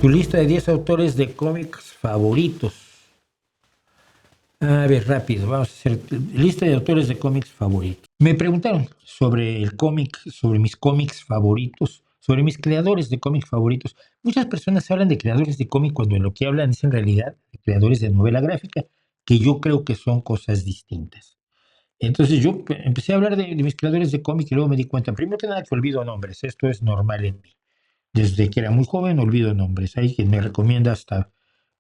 Tu lista de 10 autores de cómics favoritos. A ver, rápido, vamos a hacer lista de autores de cómics favoritos. Me preguntaron sobre el cómic, sobre mis cómics favoritos, sobre mis creadores de cómics favoritos. Muchas personas hablan de creadores de cómic cuando en lo que hablan es en realidad de creadores de novela gráfica, que yo creo que son cosas distintas. Entonces yo empecé a hablar de mis creadores de cómic y luego me di cuenta, primero que nada, que olvido nombres, esto es normal en mí. Desde que era muy joven olvido nombres. Hay quien me recomienda hasta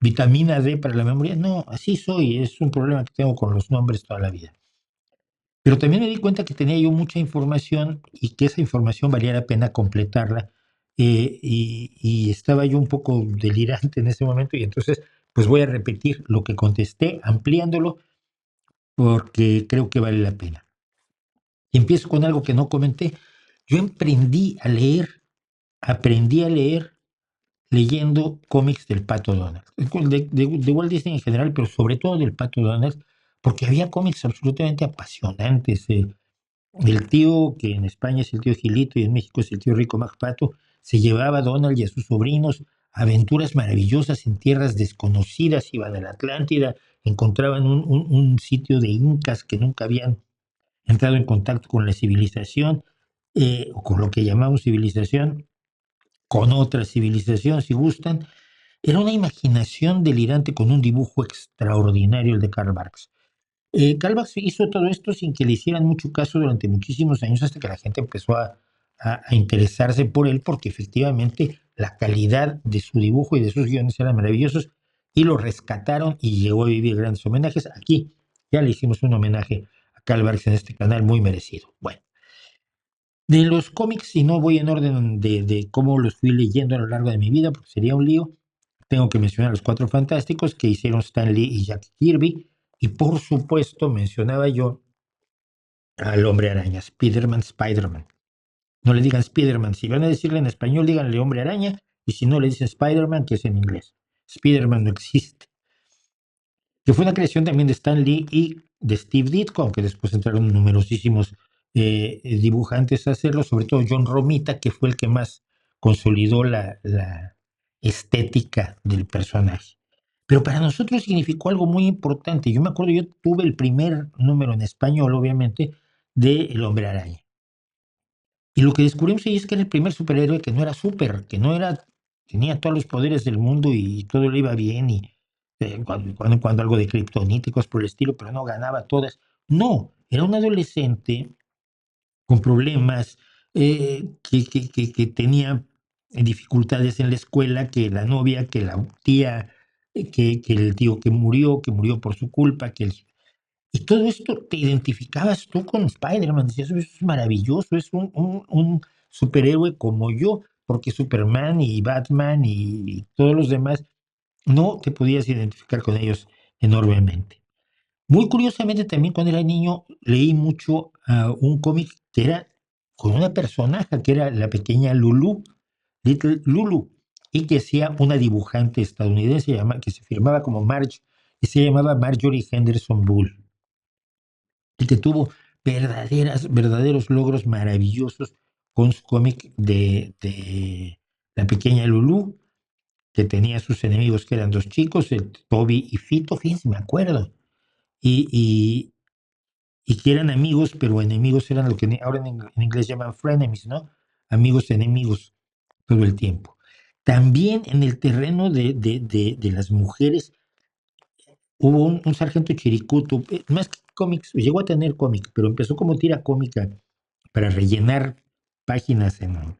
vitamina D para la memoria. No, así soy. Es un problema que tengo con los nombres toda la vida. Pero también me di cuenta que tenía yo mucha información y que esa información valía la pena completarla. Y estaba yo un poco delirante en ese momento y entonces pues voy a repetir lo que contesté, ampliándolo porque creo que vale la pena. Y empiezo con algo que no comenté. Yo aprendí a leer leyendo cómics del Pato Donald, de Walt Disney en general, pero sobre todo del Pato Donald, porque había cómics absolutamente apasionantes. El tío, que en España es el tío Gilito y en México es el tío Rico Mac Pato, se llevaba a Donald y a sus sobrinos a aventuras maravillosas en tierras desconocidas, iban a la Atlántida, encontraban un sitio de incas que nunca habían entrado en contacto con la civilización, o con lo que llamamos civilización, con otra civilización, si gustan. Era una imaginación delirante con un dibujo extraordinario el de Karl Barks. Karl Barks hizo todo esto sin que le hicieran mucho caso durante muchísimos años hasta que la gente empezó a interesarse por él porque efectivamente la calidad de su dibujo y de sus guiones eran maravillosos y lo rescataron y llegó a vivir grandes homenajes. Aquí ya le hicimos un homenaje a Karl Barks en este canal muy merecido. Bueno, de los cómics, y no voy en orden de cómo los fui leyendo a lo largo de mi vida porque sería un lío, tengo que mencionar a los Cuatro Fantásticos que hicieron Stan Lee y Jack Kirby. Y por supuesto mencionaba yo al Hombre Araña, Spider-Man. No le digan Spider-Man. Si van a decirle en español, díganle Hombre Araña. Y si no, le dicen Spider-Man, que es en inglés. Spider-Man no existe. Que fue una creación también de Stan Lee y de Steve Ditko, aunque después entraron numerosísimos dibujantes a hacerlo, sobre todo John Romita, que fue el que más consolidó la estética del personaje. Pero para nosotros significó algo muy importante. Yo me acuerdo, yo tuve el primer número en español, obviamente, de El Hombre Araña. Y lo que descubrimos ahí es que era el primer superhéroe que no era súper, que no era, tenía todos los poderes del mundo y todo le iba bien y cuando algo de kriptonita y cosas por el estilo, pero no ganaba todas. No, era un adolescente con problemas, que tenía dificultades en la escuela, que la novia, que la tía, que el tío que murió por su culpa, y todo esto te identificabas tú con Spider-Man, decías, eso es maravilloso, es un superhéroe como yo, porque Superman y Batman y todos los demás no te podías identificar con ellos enormemente. Muy curiosamente también cuando era niño leí mucho un cómic que era con una personaje que era la pequeña Lulu, Little Lulu, y que hacía una dibujante estadounidense que se firmaba como Marge y se llamaba Marjorie Henderson Bull, y que tuvo verdaderos logros maravillosos con su cómic de la pequeña Lulu, que tenía sus enemigos que eran dos chicos, Toby y Fito, fíjense, me acuerdo, y, y, y que eran amigos, pero enemigos eran lo que ahora en inglés llaman frenemies, ¿no? Amigos enemigos todo el tiempo. También en el terreno de las mujeres hubo un sargento Chiricuto, más que cómics, llegó a tener cómics, pero empezó como tira cómica para rellenar páginas en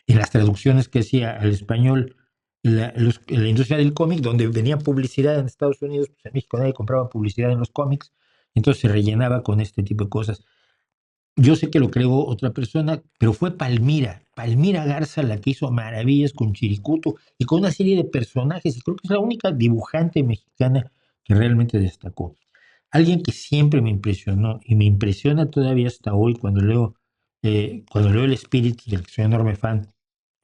las traducciones que hacía al español la industria del cómic, donde venía publicidad en Estados Unidos, pues en México nadie compraba publicidad en los cómics, entonces se rellenaba con este tipo de cosas. Yo sé que lo creó otra persona, pero fue Palmira Garza la que hizo maravillas con Chiricuto y con una serie de personajes, y creo que es la única dibujante mexicana que realmente destacó. Alguien que siempre me impresionó y me impresiona todavía hasta hoy cuando leo El Espíritu, del que soy enorme fan,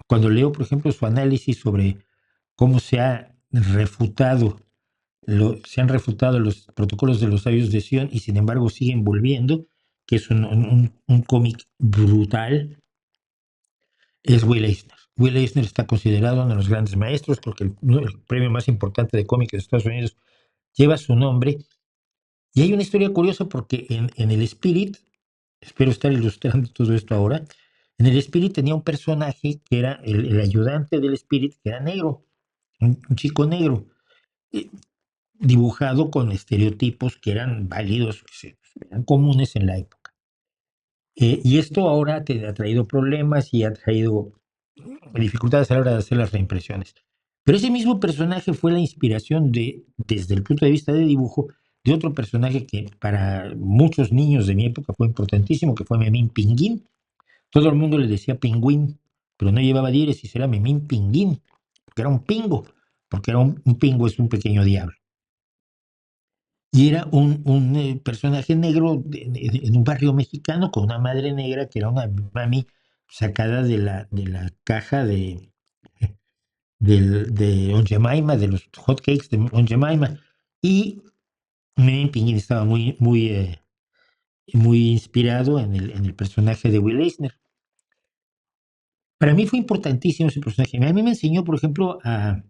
cuando leo, por ejemplo, su análisis sobre cómo se han refutado los protocolos de los sabios de Sion y sin embargo siguen volviendo, que es un cómic brutal, es Will Eisner. Will Eisner está considerado uno de los grandes maestros, creo que el premio más importante de cómic de Estados Unidos lleva su nombre. Y hay una historia curiosa porque en el Spirit, espero estar ilustrando todo esto ahora, en el Spirit tenía un personaje que era el ayudante del Spirit, que era negro, un chico negro, eh, dibujado con estereotipos que eran válidos, eran comunes en la época. Y esto ahora te ha traído problemas y ha traído dificultades a la hora de hacer las reimpresiones. Pero ese mismo personaje fue la inspiración desde el punto de vista de dibujo, de otro personaje que para muchos niños de mi época fue importantísimo, que fue Memín Pinguín. Todo el mundo le decía pingüín, pero no llevaba diéresis, era Memín Pinguín, porque era un pingo, porque era un pingo es un pequeño diablo. Y era un personaje negro en un barrio mexicano con una madre negra que era una mami sacada de la caja de Aunt Jemima, de los hot cakes de Aunt Jemima. Y Memín Pinguín estaba muy inspirado en el personaje de Will Eisner. Para mí fue importantísimo ese personaje. A mí me enseñó, por ejemplo, a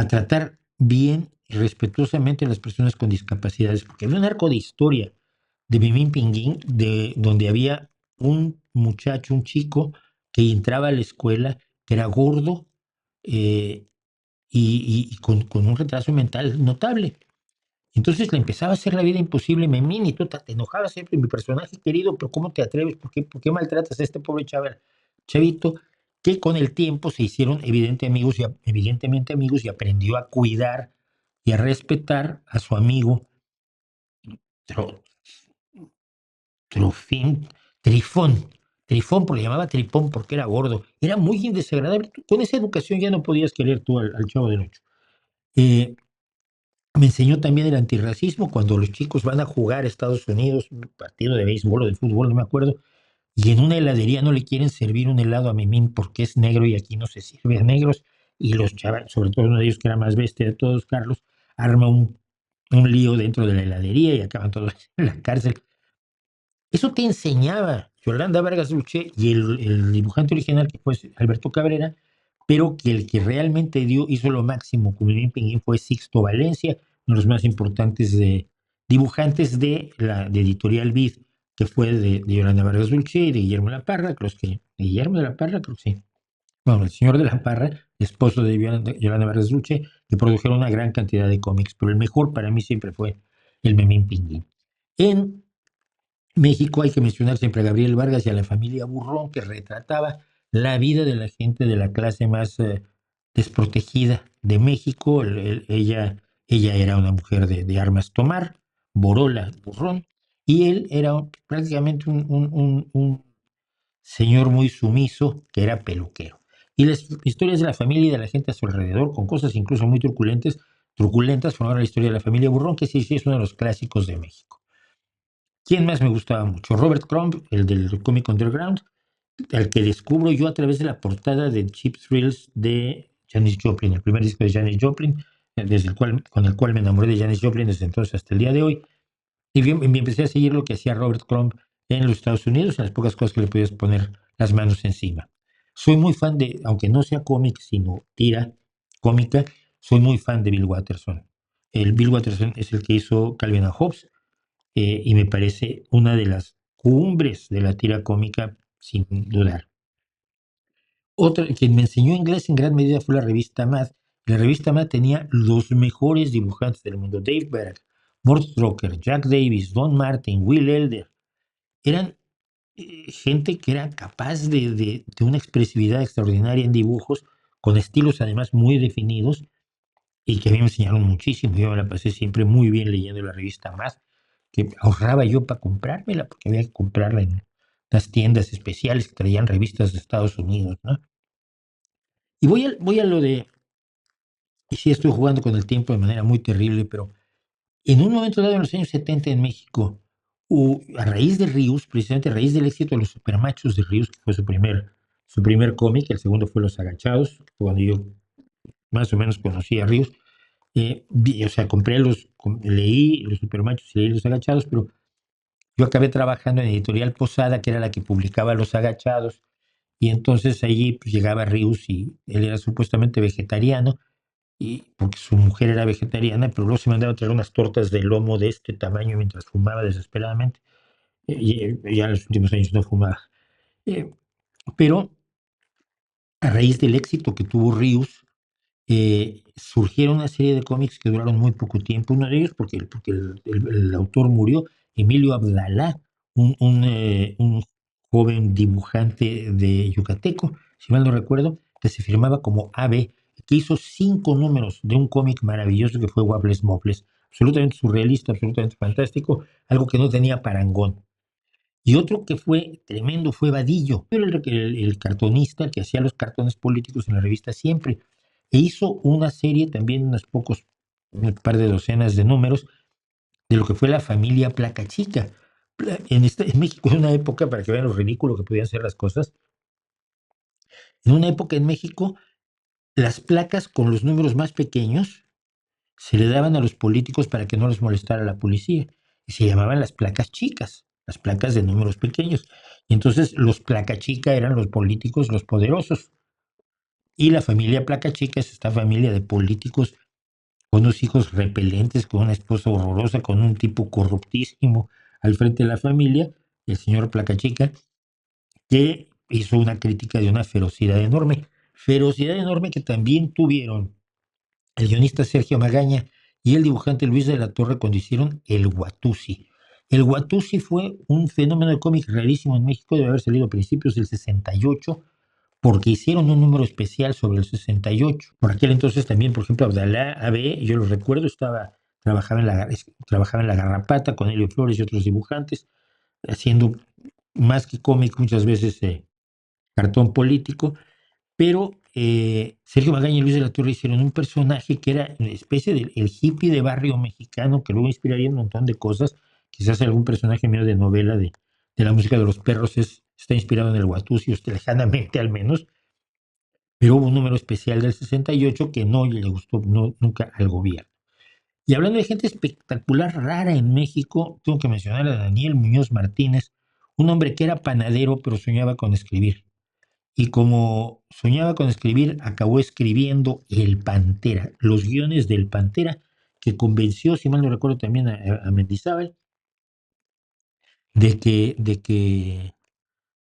tratar bien y respetuosamente a las personas con discapacidades, porque había un arco de historia de Memín Pinguín, donde había un muchacho, un chico, que entraba a la escuela, que era gordo eh, y con un retraso mental notable. Entonces le empezaba a hacer la vida imposible, Memín, y tú te enojabas siempre, mi personaje querido, pero ¿cómo te atreves? ¿Por qué maltratas a este pobre chavito? Que con el tiempo se hicieron evidentemente amigos y aprendió a cuidar y a respetar a su amigo Tro- Trofín, Trifón. Trifón, porque le llamaba Tripón porque era gordo. Era muy desagradable. Con esa educación ya no podías querer tú al Chavo del Ocho. Eh, Me enseñó también el antirracismo cuando los chicos van a jugar a Estados Unidos, un partido de béisbol o de fútbol, no me acuerdo, y en una heladería no le quieren servir un helado a Memín porque es negro y aquí no se sirve a negros, y los chavales, sobre todo uno de ellos que era más bestia de todos, Carlos, arma un lío dentro de la heladería y acaban todos en la cárcel. Eso te enseñaba Yolanda Vargas Luche y el dibujante original que fue Alberto Cabrera, pero que el que realmente hizo lo máximo con Memín Pinguín fue Sixto Valencia, uno de los más importantes dibujantes de Editorial Vid, que fue de Yolanda Vargas Dulce y de Guillermo de la Parra, Guillermo de la Parra, creo que sí. Bueno, el señor de la Parra, esposo de Yolanda Vargas Dulce, que produjeron una gran cantidad de cómics, pero el mejor para mí siempre fue el Memín Pinguín. En México hay que mencionar siempre a Gabriel Vargas y a la familia Burrón, que retrataba la vida de la gente de la clase más desprotegida de México. Ella era una mujer de armas tomar, Borola Burrón, y él era prácticamente un señor muy sumiso que era peluquero. Y las historias de la familia y de la gente a su alrededor, con cosas incluso muy truculentas, formaron la historia de la familia Burrón, que sí es uno de los clásicos de México. ¿Quién más me gustaba mucho? Robert Crumb, el del cómic Underground, al que descubro yo a través de la portada de Cheap Thrills de Janis Joplin, el primer disco de Janis Joplin, con el cual me enamoré de Janis Joplin desde entonces hasta el día de hoy. Y bien, me empecé a seguir lo que hacía Robert Crumb en los Estados Unidos, en las pocas cosas que le podías poner las manos encima. Soy muy fan aunque no sea cómic, sino tira cómica, soy muy fan de Bill Watterson. El Bill Watterson es el que hizo Calvin and Hobbes, y me parece una de las cumbres de la tira cómica, sin dudar. Otra, quien me enseñó inglés en gran medida fue la revista Mad. La revista Mad tenía los mejores dibujantes del mundo: Dave Berg, Mort Stroker, Jack Davis, Don Martin, Will Elder. Eran gente que era capaz de una expresividad extraordinaria en dibujos, con estilos además muy definidos, y que a mí me enseñaron muchísimo. Yo me la pasé siempre muy bien leyendo la revista Más, que ahorraba yo para comprármela, porque había que comprarla en las tiendas especiales que traían revistas de Estados Unidos, ¿no? Y voy a lo de, y sí estoy jugando con el tiempo de manera muy terrible, pero en un momento dado en los años 70 en México, a raíz de Ríos, precisamente a raíz del éxito de los Supermachos de Ríos, que fue su primer cómic, el segundo fue Los Agachados, cuando yo más o menos conocí a Ríos. O sea, leí Los Supermachos y leí Los Agachados, pero yo acabé trabajando en Editorial Posada, que era la que publicaba Los Agachados, y entonces allí pues, llegaba Rius y él era supuestamente vegetariano, y porque su mujer era vegetariana, pero luego se mandaba a traer unas tortas de lomo de este tamaño mientras fumaba desesperadamente. Y ya en los últimos años no fumaba. Eh, pero a raíz del éxito que tuvo Rius, surgieron una serie de cómics que duraron muy poco tiempo. Uno de ellos, porque el autor murió, Emilio Abdalá, un joven dibujante de yucateco, si mal no recuerdo, que se firmaba como AB, que hizo 5 números de un cómic maravilloso que fue Wables Mobles, absolutamente surrealista, absolutamente fantástico, algo que no tenía parangón. Y otro que fue tremendo fue Vadillo, pero el cartonista que hacía los cartones políticos en la revista Siempre. E hizo una serie también, un par de docenas de números, de lo que fue la familia Placa Chica. En México, en una época, para que vean lo ridículo que podían ser las cosas, en una época en México, las placas con los números más pequeños se le daban a los políticos para que no les molestara la policía. Y se llamaban las placas chicas, las placas de números pequeños. Y entonces los placa chica eran los políticos, los poderosos. Y la familia placa chica es esta familia de políticos con unos hijos repelentes, con una esposa horrorosa, con un tipo corruptísimo al frente de la familia, el señor placa chica, que hizo una crítica de una ferocidad enorme que también tuvieron el guionista Sergio Magaña y el dibujante Luis de la Torre cuando hicieron El Watusi. El Watusi fue un fenómeno de cómic rarísimo en México, debe haber salido a principios del 68, porque hicieron un número especial sobre el 68. Por aquel entonces también, por ejemplo, Abdalá AB, yo lo recuerdo, trabajaba en La Garrapata con Helio Flores y otros dibujantes, haciendo más que cómic, muchas veces cartón político, pero Sergio Magaña y Luis de la Torre hicieron un personaje que era una especie de el hippie de barrio mexicano, que luego inspiraría un montón de cosas. Quizás algún personaje mío de novela de la música de los perros está inspirado en el Watusi, lejanamente al menos, pero hubo un número especial del 68 que no le gustó nunca al gobierno. Y hablando de gente espectacular, rara en México, tengo que mencionar a Daniel Muñoz Martínez, un hombre que era panadero pero soñaba con escribir. Y como soñaba con escribir, acabó escribiendo El Pantera, los guiones del Pantera, que convenció, si mal no recuerdo, también a Mendizábal de que, de que,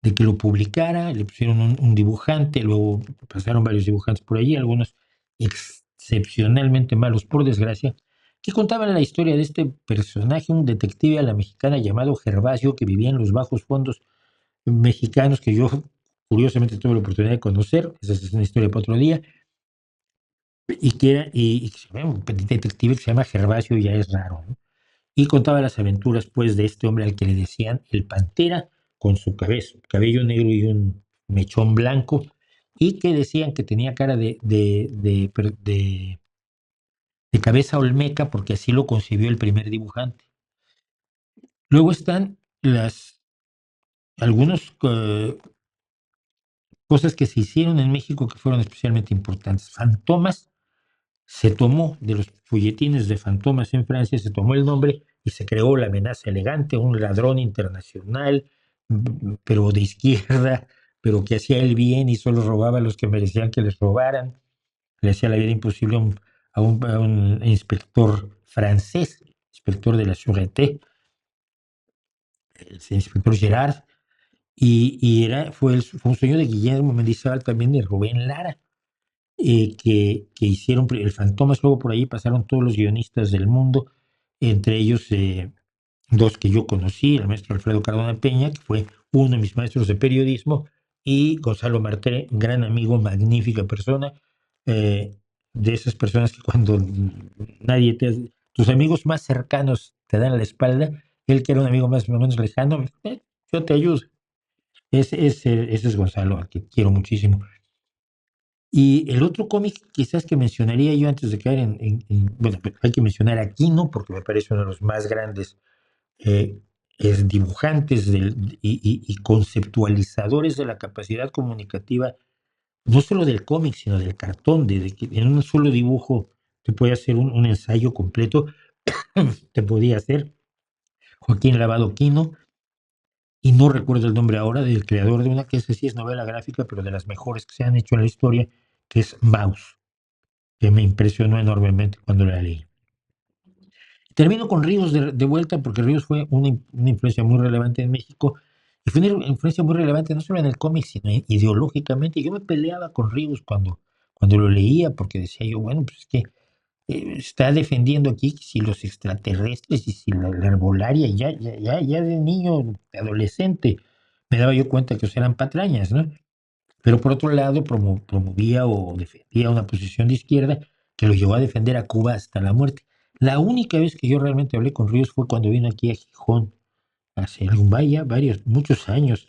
de que lo publicara. Le pusieron un dibujante, luego pasaron varios dibujantes por allí, algunos excepcionalmente malos, por desgracia, que contaban la historia de este personaje, un detective a la mexicana llamado Gervasio, que vivía en los bajos fondos mexicanos, que yo curiosamente tuve la oportunidad de conocer. Esa es una historia para otro día. Y que se ve un detective que se llama Gervasio, ya es raro, ¿no? Y contaba las aventuras, pues, de este hombre al que le decían el Pantera, con su cabello negro y un mechón blanco, y que decían que tenía cara de cabeza olmeca, porque así lo concibió el primer dibujante. Luego están algunas cosas que se hicieron en México que fueron especialmente importantes. Fantomas. Se tomó de los folletines de Fantomas en Francia, se tomó el nombre y se creó La Amenaza Elegante, un ladrón internacional, pero de izquierda, pero que hacía el bien y solo robaba a los que merecían que les robaran. Le hacía la vida imposible a un inspector francés, inspector de la Sûreté, el inspector Gerard, fue un sueño de Guillermo Mendizábal, también de Rubén Lara, que hicieron el Fantomas. Luego por ahí pasaron todos los guionistas del mundo, entre ellos dos que yo conocí, el maestro Alfredo Cardona Peña, que fue uno de mis maestros de periodismo, y Gonzalo Marté, gran amigo, magnífica persona, de esas personas que cuando tus amigos más cercanos te dan la espalda, él que era un amigo más o menos lejano, yo te ayudo. Ese es Gonzalo, al que quiero muchísimo. Y el otro cómic quizás que mencionaría yo antes de caer bueno, hay que mencionar a Quino porque me parece uno de los más grandes eh, dibujantes y conceptualizadores de la capacidad comunicativa, no solo del cómic, sino del cartón, de que en un solo dibujo te puede hacer un ensayo completo, te podía hacer Joaquín Lavado Quino. y no recuerdo el nombre ahora, del creador de una que esa sí es novela gráfica, pero de las mejores que se han hecho en la historia, que es Maus, que me impresionó enormemente cuando la leí. Termino con Ríos de vuelta, porque Ríos fue una influencia muy relevante en México, y fue una influencia muy relevante no solo en el cómic, sino ideológicamente. Yo me peleaba con Ríos cuando lo leía, porque decía yo, bueno, pues es que está defendiendo aquí que si los extraterrestres y si la herbolaria, ya de niño, de adolescente, me daba yo cuenta que eran patrañas, ¿no? Pero por otro lado promovía o defendía una posición de izquierda que lo llevó a defender a Cuba hasta la muerte. La única vez que yo realmente hablé con Ríos fue cuando vino aquí a Gijón, hace muchos años.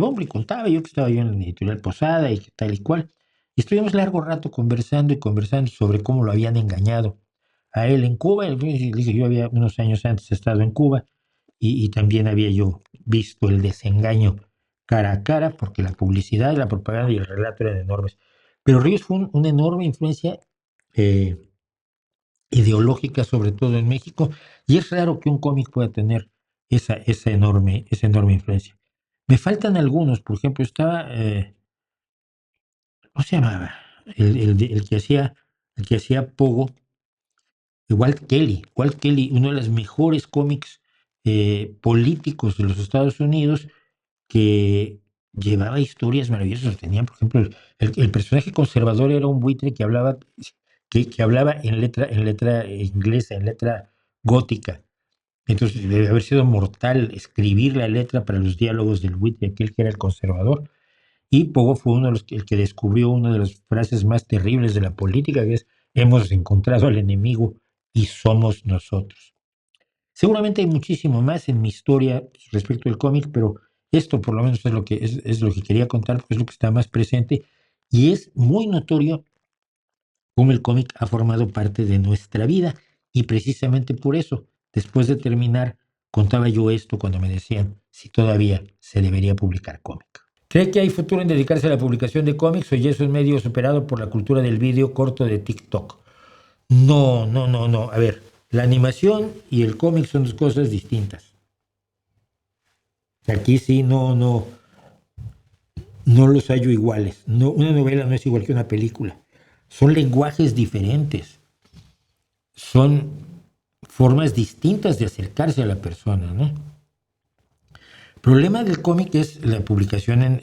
Hombre, contaba yo que estaba yo en la editorial Posada y que tal y cual. Y estuvimos largo rato conversando y conversando sobre cómo lo habían engañado a él en Cuba. Y le dije, yo había unos años antes estado en Cuba y también había yo visto el desengaño cara a cara, porque la publicidad, la propaganda y el relato eran enormes. Pero Ríos fue una enorme influencia eh, ideológica, sobre todo en México, y es raro que un cómic pueda tener esa enorme influencia. Me faltan algunos, por ejemplo, estaba, ¿cómo se llamaba? El que hacía Pogo, Walt Kelly, uno de los mejores cómics políticos de los Estados Unidos, que llevaba historias maravillosas. Tenía, por ejemplo, el personaje conservador era un buitre que hablaba en letra inglesa, en letra gótica. Entonces debe haber sido mortal escribir la letra para los diálogos del buitre, aquel que era el conservador. Y Pogo fue uno de el que descubrió una de las frases más terribles de la política, que es: hemos encontrado al enemigo y somos nosotros. Seguramente hay muchísimo más en mi historia respecto al cómic, pero esto por lo menos es lo que quería contar, porque es lo que está más presente, y es muy notorio cómo el cómic ha formado parte de nuestra vida, y precisamente por eso, después de terminar, contaba yo esto cuando me decían si todavía se debería publicar cómic. ¿Cree que hay futuro en dedicarse a la publicación de cómics o ya es un medio superado por la cultura del vídeo corto de TikTok? No, no, no, no. A ver, la animación y el cómic son dos cosas distintas. Aquí sí no los hallo iguales. No, una novela no es igual que una película. Son lenguajes diferentes. Son formas distintas de acercarse a la persona, ¿no? El problema del cómic es la publicación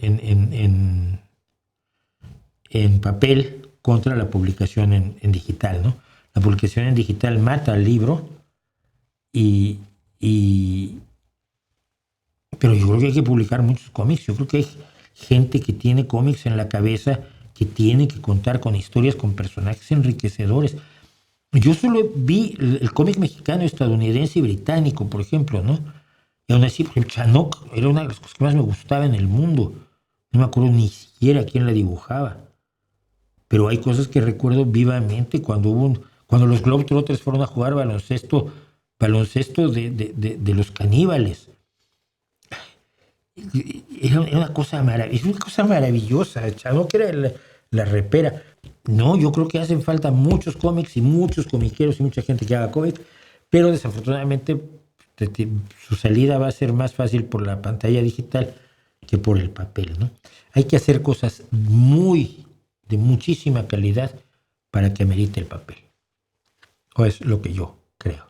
en papel contra la publicación en digital, ¿no? La publicación en digital mata al libro y, y, pero yo creo que hay que publicar muchos cómics. Yo creo que hay gente que tiene cómics en la cabeza, que tiene que contar con historias, con personajes enriquecedores. Yo solo vi el cómic mexicano, estadounidense y británico, por ejemplo, ¿no? Y aún así, por ejemplo, Chanok era una de las cosas que más me gustaba en el mundo. No me acuerdo ni siquiera quién la dibujaba. Pero hay cosas que recuerdo vivamente cuando los Globetrotters fueron a jugar baloncesto de los caníbales. Era una cosa maravillosa. Chanok era la repera. No, yo creo que hacen falta muchos cómics y muchos comiqueros y mucha gente que haga cómics, pero desafortunadamente su salida va a ser más fácil por la pantalla digital que por el papel, ¿no? Hay que hacer cosas de muchísima calidad para que merite el papel. O es lo que yo creo.